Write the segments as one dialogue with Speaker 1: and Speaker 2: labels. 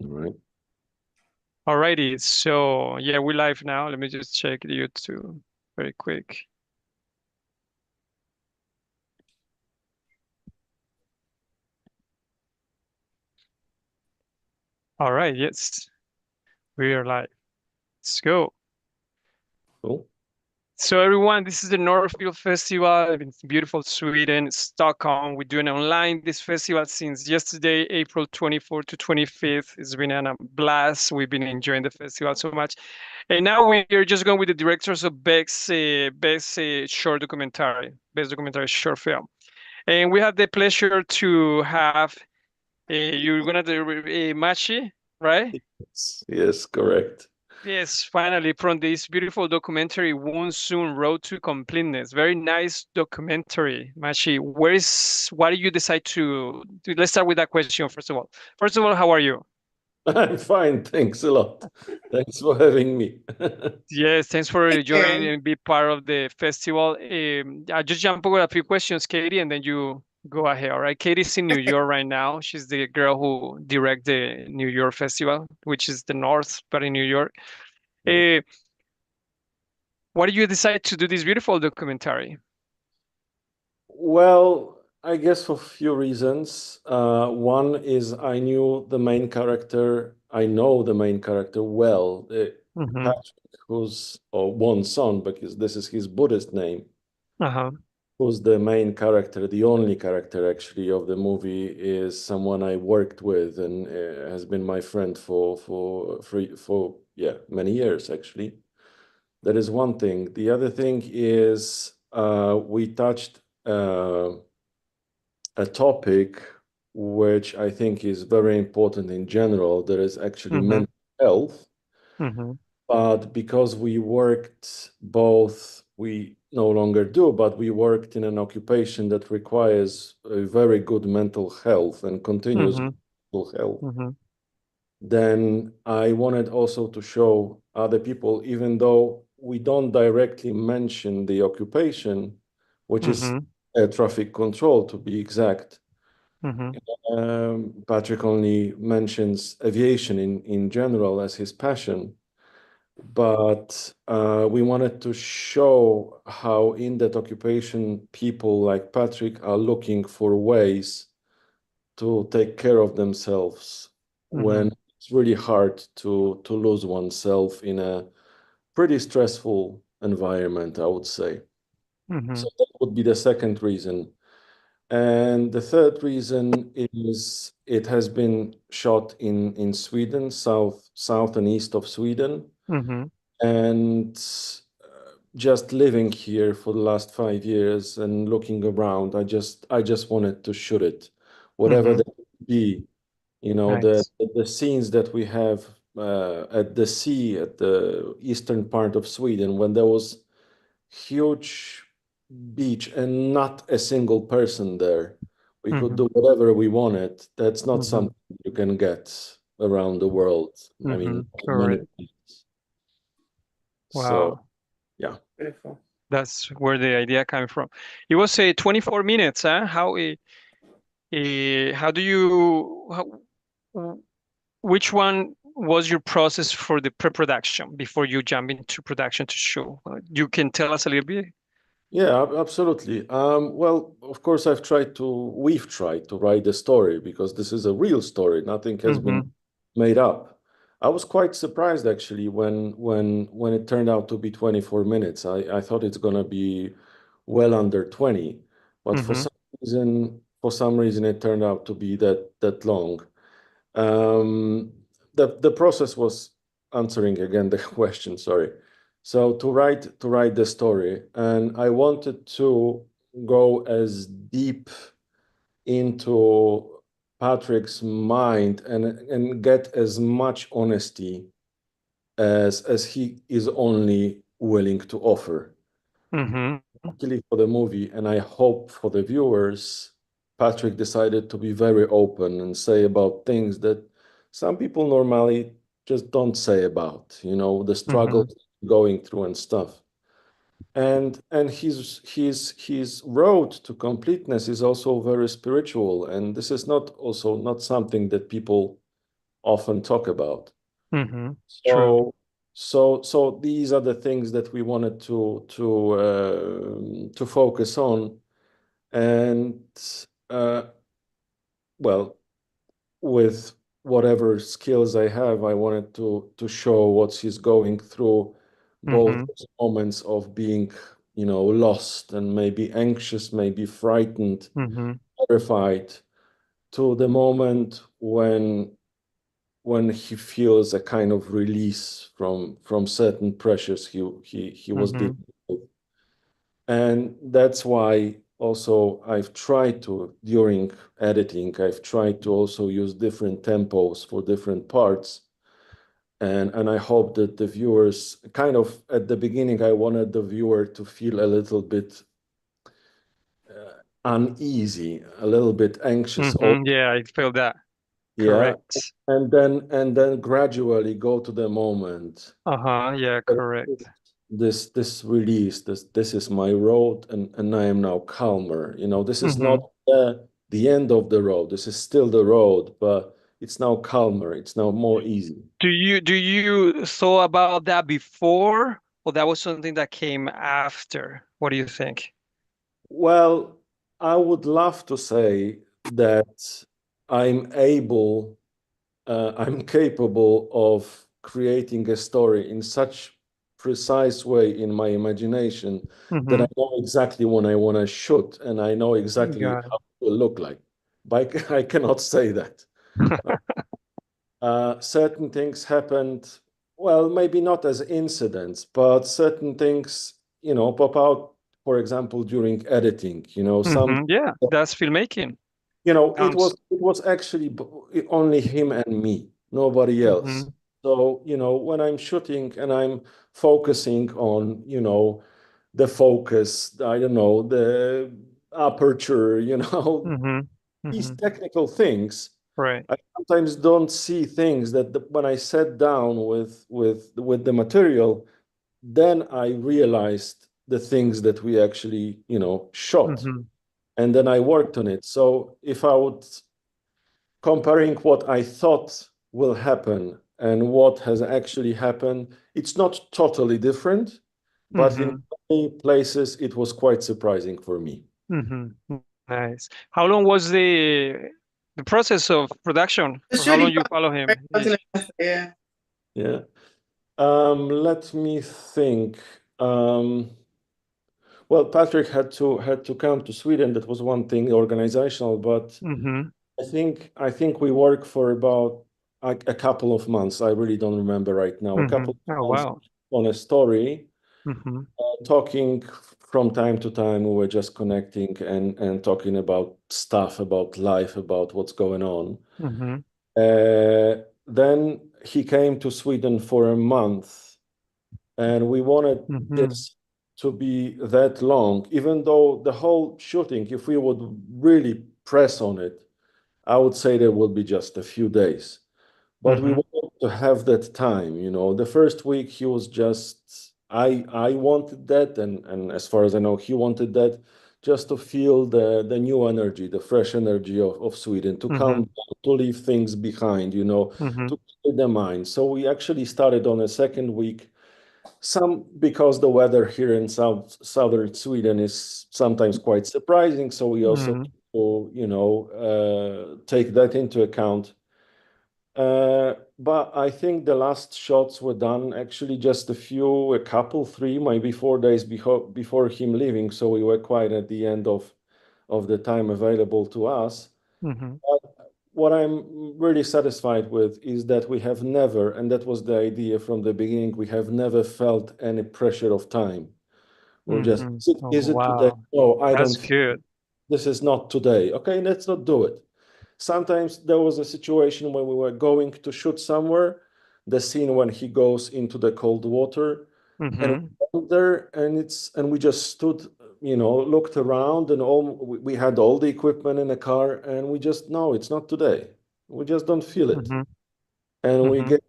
Speaker 1: right.
Speaker 2: Alrighty, so yeah, we're live now. Let me just check the YouTube very quick. All right, yes, we are live. Let's go.
Speaker 1: Cool.
Speaker 2: So everyone, this is the Northfield Festival in beautiful Sweden, Stockholm. We're doing online this festival since yesterday, April 24th to 25th. It's been a blast. We've been enjoying the festival so much. And now we're just going with the directors of best short documentary, best documentary short film. And we have the pleasure to have you're gonna do Machi, right?
Speaker 1: Yes, correct.
Speaker 2: Yes, finally from this beautiful documentary, Woon Soon Road to Completeness. Very nice documentary, Machi. Why did you decide let's start with that question first of all. First of all, how are you?
Speaker 1: I'm fine. Thanks a lot. Thanks for having me.
Speaker 2: Yes, thanks for joining
Speaker 3: you.
Speaker 2: and be part of the festival. I'll just jump over a few questions, Katie, and then you go ahead. All right. Katie's in New York right now. She's the girl who direct the New York Festival, which is the North, but in New York.
Speaker 1: Right.
Speaker 2: Uh, why did you decide to do this beautiful documentary?
Speaker 1: Well, I guess for a few reasons. One is I knew the main character. I know the main character well.
Speaker 2: Mm-hmm.
Speaker 1: Patrick, who's or one son, because this is his Buddhist name,
Speaker 2: Uh-huh.
Speaker 1: who's the main character, the only character actually of the movie, is someone I worked with and has been my friend for yeah, many years actually. That is one thing. The other thing is we touched a topic which I think is very important in general. That is actually
Speaker 2: Mm-hmm.
Speaker 1: mental health.
Speaker 2: Mm-hmm.
Speaker 1: But because we worked both, we no longer do, but we worked in an occupation that requires a very good mental health and continuous
Speaker 2: Mm-hmm.
Speaker 1: mental health,
Speaker 2: Mm-hmm.
Speaker 1: then I wanted also to show other people, even though we don't directly mention the occupation, which is
Speaker 2: Mm-hmm.
Speaker 1: traffic control to be exact.
Speaker 2: Mm-hmm.
Speaker 1: Patrick only mentions aviation in general as his passion. But we wanted to show how in that occupation people like Patrick are looking for ways to take care of themselves
Speaker 2: Mm-hmm.
Speaker 1: when it's really hard to lose oneself in a pretty stressful environment, I would say.
Speaker 2: Mm-hmm.
Speaker 1: So that would be the second reason. And the third reason is it has been shot in Sweden, south and east of Sweden.
Speaker 2: Mm-hmm.
Speaker 1: And just living here for the last 5 years and looking around, I just wanted to shoot it, whatever
Speaker 2: Mm-hmm.
Speaker 1: that would be. You know,
Speaker 2: Nice.
Speaker 1: the scenes that we have at the sea at the eastern part of Sweden, when there was huge beach and not a single person there. We could
Speaker 2: Mm-hmm.
Speaker 1: do whatever we wanted. That's not
Speaker 2: Mm-hmm.
Speaker 1: something you can get around the world. I
Speaker 2: Mm-hmm.
Speaker 1: mean, many
Speaker 2: Correct.
Speaker 1: places. So,
Speaker 2: Wow.
Speaker 1: yeah.
Speaker 3: Beautiful.
Speaker 2: That's where the idea came from. It was a 24 minutes, huh? How do you which one was your process for the pre-production before you jump into production to show? You can tell us a little bit?
Speaker 1: Yeah, absolutely. Well, of course, we've tried to write the story because this is a real story. Nothing has been
Speaker 2: Mm-hmm.
Speaker 1: made up. I was quite surprised actually when it turned out to be 24 minutes. I thought it's gonna be well under 20, but
Speaker 2: Mm-hmm.
Speaker 1: for some reason it turned out to be that long. Um, the process was answering again the question, sorry. So to write the story, and I wanted to go as deep into Patrick's mind and get as much honesty as he is only willing to offer.
Speaker 2: Mm-hmm.
Speaker 1: Luckily for the movie, and I hope for the viewers, Patrick decided to be very open and say about things that some people normally just don't say about, the
Speaker 2: Mm-hmm.
Speaker 1: struggles going through and stuff. And his road to completeness is also very spiritual, and this is not something that people often talk about.
Speaker 2: Mm-hmm. True.
Speaker 1: So these are the things that we wanted to focus on, and uh, well, with whatever skills I have, I wanted to show what he's going through, both
Speaker 2: Mm-hmm.
Speaker 1: those moments of being, lost and maybe anxious, maybe frightened,
Speaker 2: Mm-hmm.
Speaker 1: terrified, to the moment when he feels a kind of release from certain pressures he was
Speaker 2: Mm-hmm.
Speaker 1: dealing with. And that's why also I've tried to, during editing, I've tried to also use different tempos for different parts. And I hope that the viewers, kind of at the beginning, I wanted the viewer to feel a little bit uneasy, a little bit anxious. Oh,
Speaker 2: Mm-hmm. Yeah, I feel that.
Speaker 1: yeah.
Speaker 2: Correct.
Speaker 1: And then gradually go to the moment.
Speaker 2: Uh-huh. Yeah, correct.
Speaker 1: This release, this is my road, and I am now calmer. This is
Speaker 2: Mm-hmm.
Speaker 1: not the end of the road. This is still the road, but it's now calmer. It's now more easy.
Speaker 2: Do you thought about that before, or that was something that came after? What do you think?
Speaker 1: Well, I would love to say that I'm able, I'm capable of creating a story in such precise way in my imagination that I
Speaker 2: Mm-hmm.
Speaker 1: know exactly when I want to shoot and I know exactly
Speaker 2: Got
Speaker 1: how it will look like. But I cannot say that.
Speaker 2: it.
Speaker 1: Certain things happened, well, maybe not as incidents, but certain things, pop out, for example, during editing, some,
Speaker 2: Mm-hmm. Yeah, that's filmmaking.
Speaker 1: it was
Speaker 2: Counts.
Speaker 1: it was actually only him and me, nobody else.
Speaker 2: Mm-hmm.
Speaker 1: So, when I'm shooting and I'm focusing on, the focus, I don't know, the aperture,
Speaker 2: Mm-hmm.
Speaker 1: these
Speaker 2: Mm-hmm.
Speaker 1: technical things.
Speaker 2: Right.
Speaker 1: I sometimes don't see things that when I sat down with the material, then I realized the things that we actually, shot,
Speaker 2: Mm-hmm.
Speaker 1: and then I worked on it. So if I would comparing what I thought will happen and what has actually happened, it's not totally different, but in
Speaker 2: Mm-hmm.
Speaker 1: many places it was quite surprising for me.
Speaker 2: Mm-hmm. Nice. How long was the process of production?
Speaker 3: The
Speaker 2: For how long
Speaker 3: shooting
Speaker 2: you
Speaker 3: process,
Speaker 2: follow
Speaker 3: right?
Speaker 2: him?
Speaker 3: I was gonna ask, yeah.
Speaker 1: Yeah. Let me think. Um, well, Patrick had to come to Sweden. That was one thing, organizational, but
Speaker 2: Mm-hmm.
Speaker 1: I think we worked for about a couple of months. I really don't remember right now. A
Speaker 2: Mm-hmm.
Speaker 1: couple
Speaker 2: Oh,
Speaker 1: of months
Speaker 2: wow.
Speaker 1: on a story,
Speaker 2: Mm-hmm.
Speaker 1: talking from time to time. We were just connecting and talking about stuff, about life, about what's going on.
Speaker 2: Mm-hmm.
Speaker 1: Then he came to Sweden for a month, and we wanted
Speaker 2: Mm-hmm.
Speaker 1: this to be that long, even though the whole shooting, if we would really press on it, I would say there would be just a few days. But we
Speaker 2: Mm-hmm.
Speaker 1: wanted to have that time. The first week he was just, I wanted that, and as far as I know, he wanted that, just to feel the new energy, the fresh energy of Sweden, to calm
Speaker 2: Mm-hmm.
Speaker 1: down, to leave things behind,
Speaker 2: Mm-hmm.
Speaker 1: to clear the mind. So we actually started on a second week. Some because the weather here in southern Sweden is sometimes quite surprising, so we also
Speaker 2: Mm-hmm.
Speaker 1: take that into account. But I think the last shots were done actually just a couple, 3, maybe 4 days before him leaving. So we were quite at the end of the time available to us.
Speaker 2: Mm-hmm.
Speaker 1: What I'm really satisfied with is that we have never, and that was the idea from the beginning, we have never felt any pressure of time. We're just,
Speaker 2: Mm-hmm. Oh,
Speaker 1: is it today?
Speaker 2: wow.
Speaker 1: No, I
Speaker 2: That's
Speaker 1: don't.
Speaker 2: good.
Speaker 1: This is not today. Okay, let's not do it. Sometimes there was a situation when we were going to shoot somewhere, the scene when he goes into the cold water, and
Speaker 2: Mm-hmm.
Speaker 1: we went there, and we just stood, looked around, and we had all the equipment in the car, and we just, no, it's not today. We just don't feel it,
Speaker 2: Mm-hmm.
Speaker 1: and we
Speaker 2: Mm-hmm.
Speaker 1: get,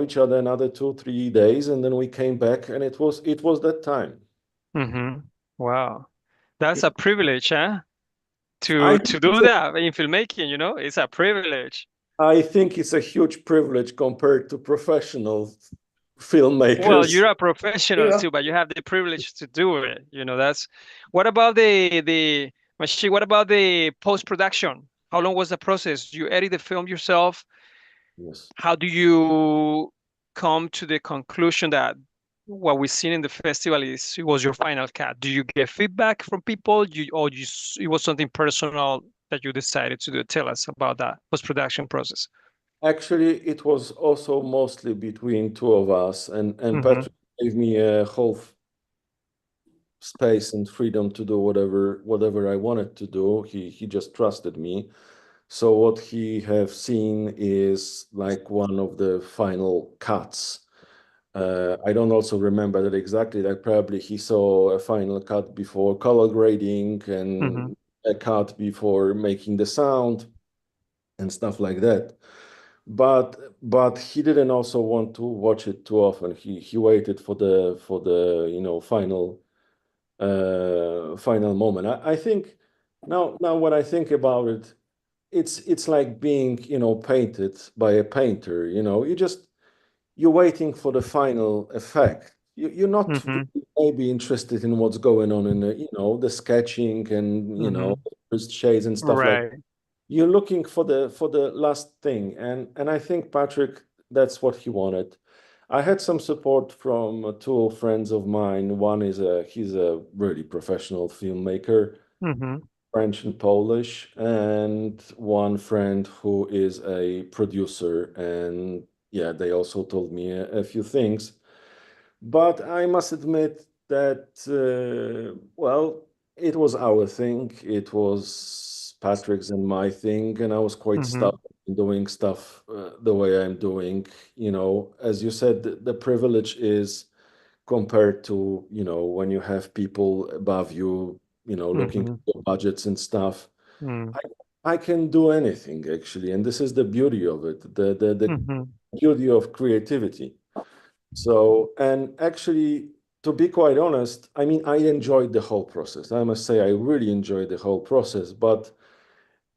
Speaker 1: each other another 2, 3 days, and then we came back, and it was that time.
Speaker 2: Mm-hmm. Wow. That's a privilege, huh?
Speaker 1: I
Speaker 2: To
Speaker 1: think
Speaker 2: do that in filmmaking, it's a privilege.
Speaker 1: I think it's a huge privilege compared to professional
Speaker 2: Well,
Speaker 1: filmmakers.
Speaker 2: you're a professional
Speaker 3: Yeah.
Speaker 2: too, but you have the privilege to do it. That's what about the machine? What about the post-production? How long was the process? You edit the film yourself.
Speaker 1: Yes.
Speaker 2: How do you come to the conclusion that what we've seen in the festival it was your final cut? Do you get feedback from people? It was something personal that you decided to do? Tell us about that post-production process.
Speaker 1: Actually, it was also mostly between two of us, and
Speaker 2: Mm-hmm.
Speaker 1: Patrick gave me a whole space and freedom to do whatever I wanted to do. He just trusted me. So what he have seen is like one of the final cuts. I don't also remember that exactly. Like probably he saw a final cut before color grading
Speaker 2: Mm-hmm.
Speaker 1: and a cut before making the sound and stuff like that. But he didn't also want to watch it too often. He waited for the final moment. I think now when I think about it, it's like being painted by a painter. You're waiting for the final effect. You're not
Speaker 2: Mm-hmm.
Speaker 1: maybe interested in what's going on in the sketching and
Speaker 2: Mm-hmm.
Speaker 1: first shades and stuff like.
Speaker 2: Right.
Speaker 1: You're looking for the last thing, and I think Patrick, that's what he wanted. I had some support from two friends of mine. One is he's a really professional filmmaker,
Speaker 2: Mm-hmm.
Speaker 1: French and Polish, and one friend who is a producer. And yeah, they also told me a few things. But I must admit that, well, it was our thing. It was Patrick's and my thing, and I was quite
Speaker 2: Mm-hmm.
Speaker 1: stuck in doing stuff the way I'm doing. As you said, the privilege is compared to, when you have people above you, looking
Speaker 2: Mm-hmm.
Speaker 1: at your budgets and stuff.
Speaker 2: Mm-hmm.
Speaker 1: I can do anything actually, and this is the beauty of it, the
Speaker 2: Mm-hmm.
Speaker 1: beauty of creativity. So, and actually, to be quite honest, I mean, I enjoyed the whole process. I must say, I really enjoyed the whole process, but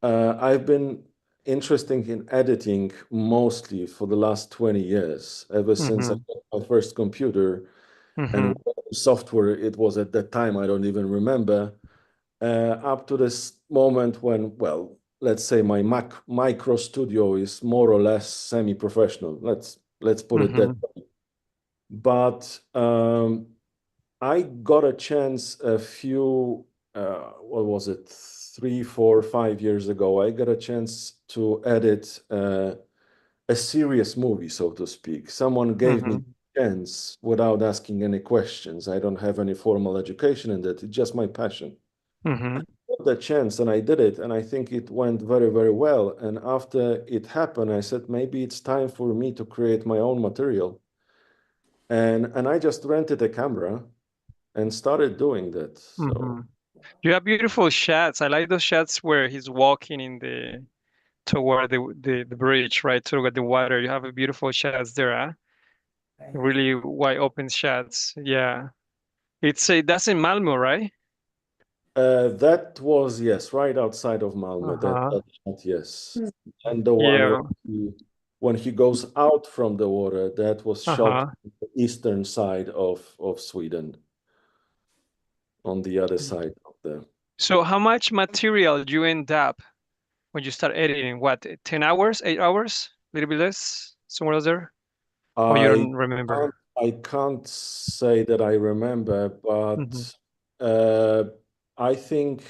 Speaker 1: I've been interested in editing mostly for the last 20 years, ever since I
Speaker 2: Mm-hmm.
Speaker 1: got my first computer and
Speaker 2: Mm-hmm.
Speaker 1: what software it was at that time, I don't even remember, up to this moment when, well, let's say my micro studio is more or less semi-professional. Let's put it that
Speaker 2: Mm-hmm.
Speaker 1: way. But I got a chance a few, what was it, 3, 4, 5 years ago. I got a chance to edit a serious movie, so to speak. Someone gave me
Speaker 2: Mm-hmm.
Speaker 1: a chance without asking any questions. I don't have any formal education in that. It's just my passion.
Speaker 2: Mm-hmm.
Speaker 1: Got the chance and I did it, and I think it went very, very well. And after it happened, I said maybe it's time for me to create my own material. And I just rented a camera and started doing that. So
Speaker 2: Mm-hmm. You have beautiful shots. I like those shots where he's walking toward the bridge, right? Toward the water. You have a beautiful shots there, huh? Really wide open shots. Yeah. That's in Malmo, right?
Speaker 1: that was, yes, right outside of Malmö. That,
Speaker 2: Uh-huh.
Speaker 1: that shot, yes. And the one
Speaker 2: Yeah.
Speaker 1: when he goes out from the water, that was shot
Speaker 2: Uh-huh.
Speaker 1: on the eastern side of Sweden, on the other side of the.
Speaker 2: So how much material do you end up when you start editing? What, 10 hours, 8 hours? A little bit less? Somewhere else there? Or you
Speaker 1: I
Speaker 2: don't remember?
Speaker 1: I can't say that I remember,
Speaker 2: Mm-hmm.
Speaker 1: but uh, I think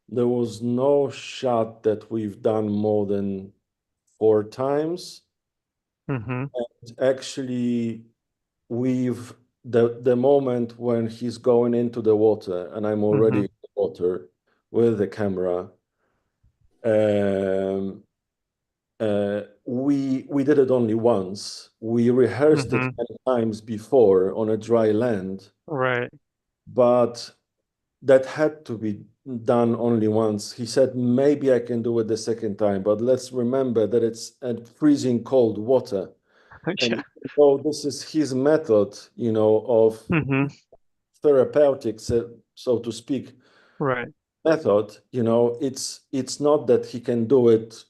Speaker 1: there was no shot that we've done more than 4 times.
Speaker 2: Mm-hmm.
Speaker 1: Actually, we've the moment when he's going into the water and I'm already
Speaker 2: Mm-hmm.
Speaker 1: in the water with the camera. Um, we did it only once. We rehearsed it
Speaker 2: Mm-hmm.
Speaker 1: many times before on a dry land,
Speaker 2: Right.
Speaker 1: but that had to be done only once. He said, maybe I can do it the second time, but let's remember that it's at freezing cold water.
Speaker 2: Yeah.
Speaker 1: And so this is his method, of
Speaker 2: Mm-hmm.
Speaker 1: therapeutic, so to speak,
Speaker 2: Right.
Speaker 1: method. It's not that he can do it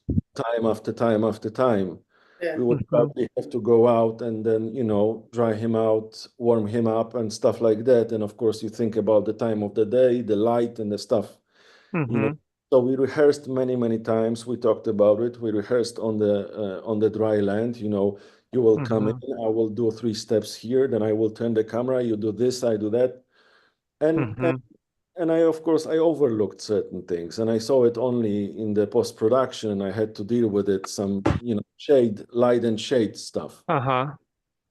Speaker 1: time after time after time.
Speaker 3: Yeah.
Speaker 1: We would probably have to go out and then, dry him out, warm him up and stuff like that. And of course, you think about the time of the day, the light and the stuff, So we rehearsed many, many times. We talked about it. We rehearsed on the dry land, you will come in, I will do 3 steps here, then I will turn the camera, you do this, I do that. And I, of course, I overlooked certain things, and I saw it only in the post-production, and I had to deal with it, some, light and shade stuff,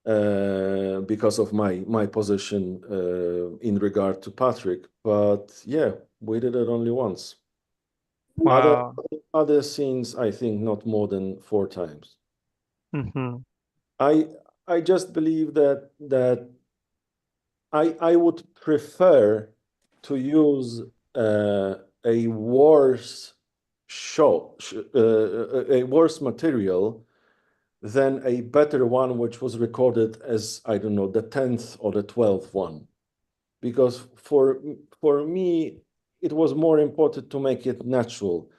Speaker 1: because of my position in regard to Patrick. But yeah, we did it only once.
Speaker 2: Wow.
Speaker 1: Other scenes, I think not more than 4 times. I just believe that I would prefer to use a worse a worse material than a better one, which was recorded as, I don't know, the 10th or the 12th one. Because for me, it was more important to make it natural.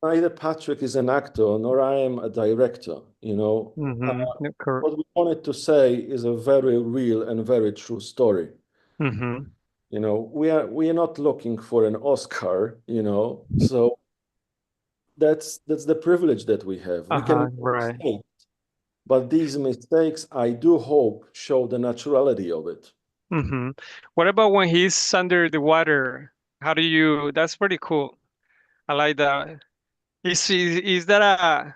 Speaker 1: Neither Patrick is an actor, nor I am a director, What we wanted to say is a very real and very true story. We are not looking for an Oscar, so that's the privilege that we have. We can make mistakes, but these mistakes, I do hope, show the naturality of it.
Speaker 2: What about when he's under the water? That's pretty cool. I like that. Is that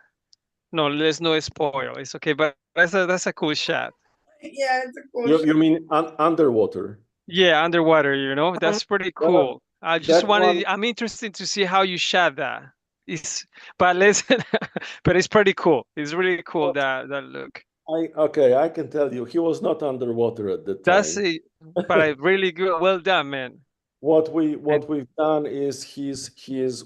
Speaker 2: no, let's not spoil. It's okay, but that's a cool shot.
Speaker 3: Yeah, it's a cool shot.
Speaker 1: You mean underwater?
Speaker 2: Yeah, underwater, that's pretty cool. I'm interested to see how you shot that. But it's pretty cool. It's really cool, that look.
Speaker 1: I can tell you, he was not underwater at the time.
Speaker 2: But really good. Well done, man.
Speaker 1: What we've done is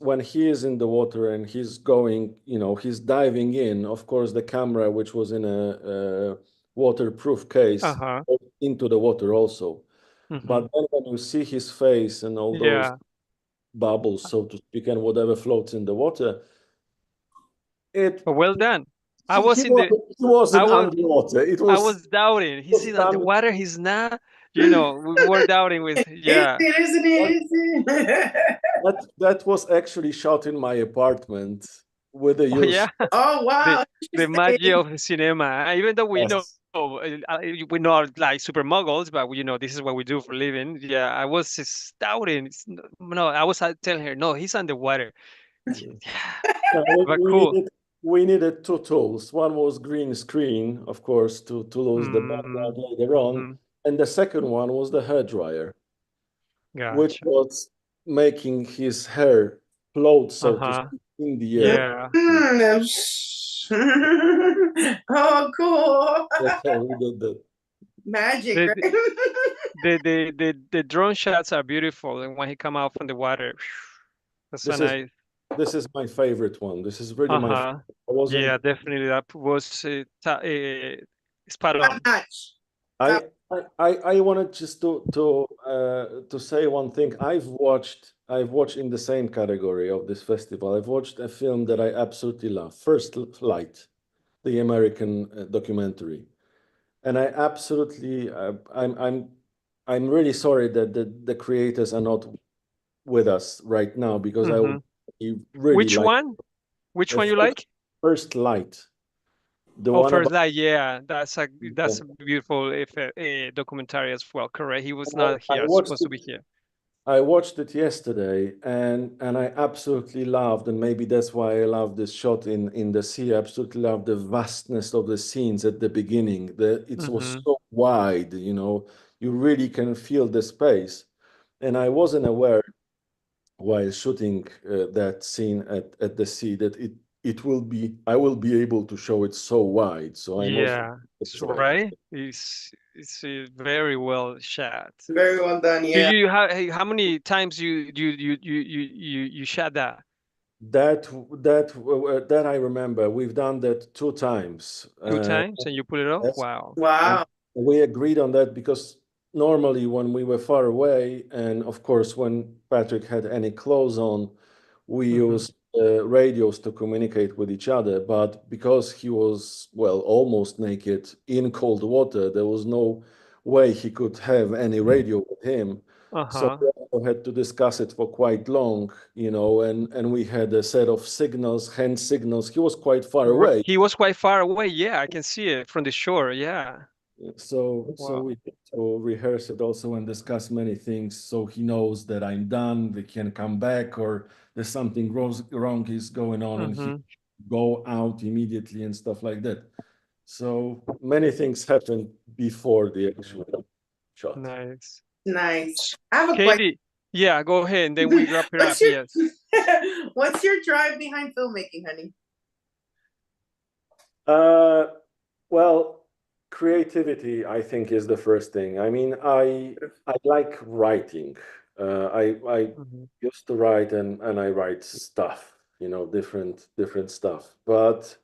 Speaker 1: when he is in the water and he's going, he's diving in. Of course, the camera, which was in a waterproof case, into the water also. But then when you see his face and all those bubbles, so to speak, and whatever floats in the water,
Speaker 2: well done.
Speaker 1: He wasn't underwater.
Speaker 2: I was doubting. He said that the water he's not. We were doubting with
Speaker 1: That was actually shot in my apartment with the use.
Speaker 3: Oh wow!
Speaker 2: The magic of the cinema. Even though we know we're not like super muggles, but this is what we do for a living. Yeah, I was just doubting. I was telling her, no, he's underwater. But cool.
Speaker 1: We needed 2 tools. One was green screen, of course, to lose the background later on. And the second one was the hairdryer, which was making his hair float, so to speak, in the air.
Speaker 3: Oh, cool.
Speaker 1: That's how we did that.
Speaker 3: Magic, right?
Speaker 2: The drone shots are beautiful, and when he come out from the water, that's so nice.
Speaker 1: This is my favorite one. This is really my favorite.
Speaker 2: Yeah, definitely. That was spot on.
Speaker 1: I wanted just to say one thing. I've watched in the same category of this festival. I've watched a film that I absolutely love, First Light, the American documentary, and I absolutely I'm really sorry that the creators are not with us right now, because I would really
Speaker 2: Which one? Which one you like?
Speaker 1: First Light.
Speaker 2: First Light, yeah, that's a beautiful documentary as well. Correct. He was not here, supposed to be here.
Speaker 1: I watched it yesterday, and I absolutely loved, and maybe that's why I love this shot in the sea. I absolutely love the vastness of the scenes at the beginning. It was so wide, you really can feel the space. And I wasn't aware while shooting that scene at the sea that I will be able to show it so wide. So
Speaker 2: right. It's very well shot.
Speaker 3: Very well done. Yeah.
Speaker 2: How many times you shot that?
Speaker 1: That I remember. We've done that 2 times.
Speaker 2: 2 times, and you put it off.
Speaker 1: Yes.
Speaker 3: Wow.
Speaker 1: And we agreed on that because normally when we were far away, and of course when Patrick had any clothes on, we used radios to communicate with each other, but because he was, well, almost naked in cold water, there was no way he could have any radio with him. So we also had to discuss it for quite long, you know, and we had a set of signals, hand signals. He was quite far away.
Speaker 2: He was quite far away. Yeah, I can see it from the shore. Yeah.
Speaker 1: So we had to rehearse it also and discuss many things, so he knows that I'm done, they can come back, or there's something wrong is going on, and he go out immediately and stuff like that. So many things happened before the actual shot.
Speaker 2: Nice.
Speaker 3: Nice. I have a
Speaker 2: Katie, question. Yeah, go ahead, and then we wrap it up. Yes.
Speaker 3: What's your drive behind filmmaking, honey?
Speaker 1: Well, creativity, I think, is the first thing. I mean, I like writing. I used to write and I write stuff, you know, different stuff. But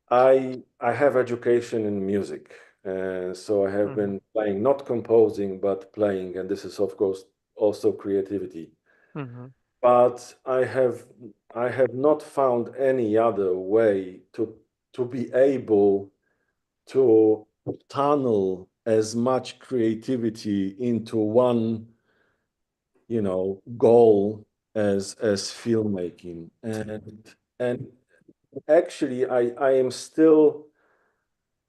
Speaker 1: I have education in music, and so I have been playing, not composing, but playing, and this is of course also creativity. But I have not found any other way to be able to tunnel as much creativity into one, you know, goal as filmmaking. And actually, I am still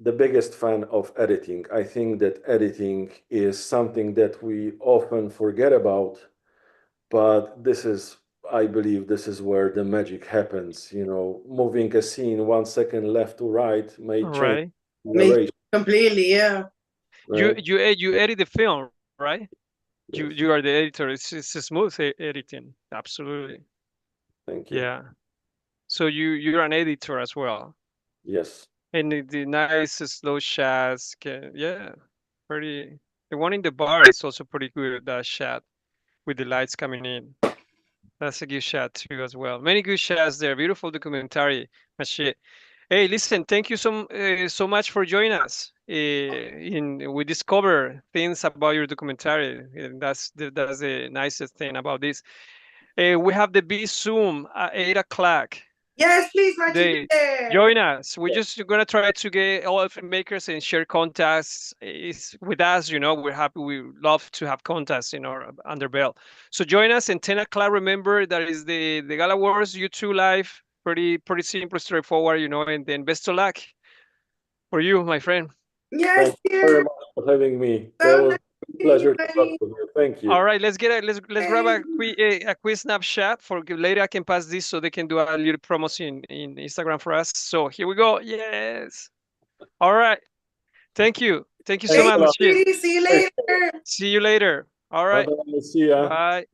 Speaker 1: the biggest fan of editing. I think that editing is something that we often forget about, but I believe this is where the magic happens. You know, moving a scene 1 second left to right may change narration
Speaker 3: completely. Yeah.
Speaker 2: Right? You edit the film, right? Yes. You are the editor. It's a smooth editing. Absolutely.
Speaker 1: Thank you.
Speaker 2: Yeah. So you're an editor as well.
Speaker 1: Yes.
Speaker 2: And the nice slow shots. Yeah. Pretty. The one in the bar is also pretty good. That shot with the lights coming in. That's a good shot too as well. Many good shots there. Beautiful documentary. Maché. Hey, listen, thank you so much for joining us. We discover things about your documentary. And that's the nicest thing about this. We have the B Zoom at 8 o'clock.
Speaker 3: Yes, please,
Speaker 2: join us. We're just going to try to get all filmmakers and share contacts with us. You know, we're happy. We love to have contacts in our under belt. So join us in 10 o'clock. Remember, that is the Gala Wars YouTube live. Pretty simple, straightforward, you know, and then best of luck for you, my friend.
Speaker 3: Yes,
Speaker 1: thank you very much for having me. That was a pleasure to talk with you. Thank you.
Speaker 2: All right, let's grab a quick snapshot for later. I can pass this so they can do a little promotion in Instagram for us. So here we go. Yes. All right. Thank you so much.
Speaker 3: See you later.
Speaker 2: See you later. All right.
Speaker 1: Bye-bye. See ya.
Speaker 2: Bye.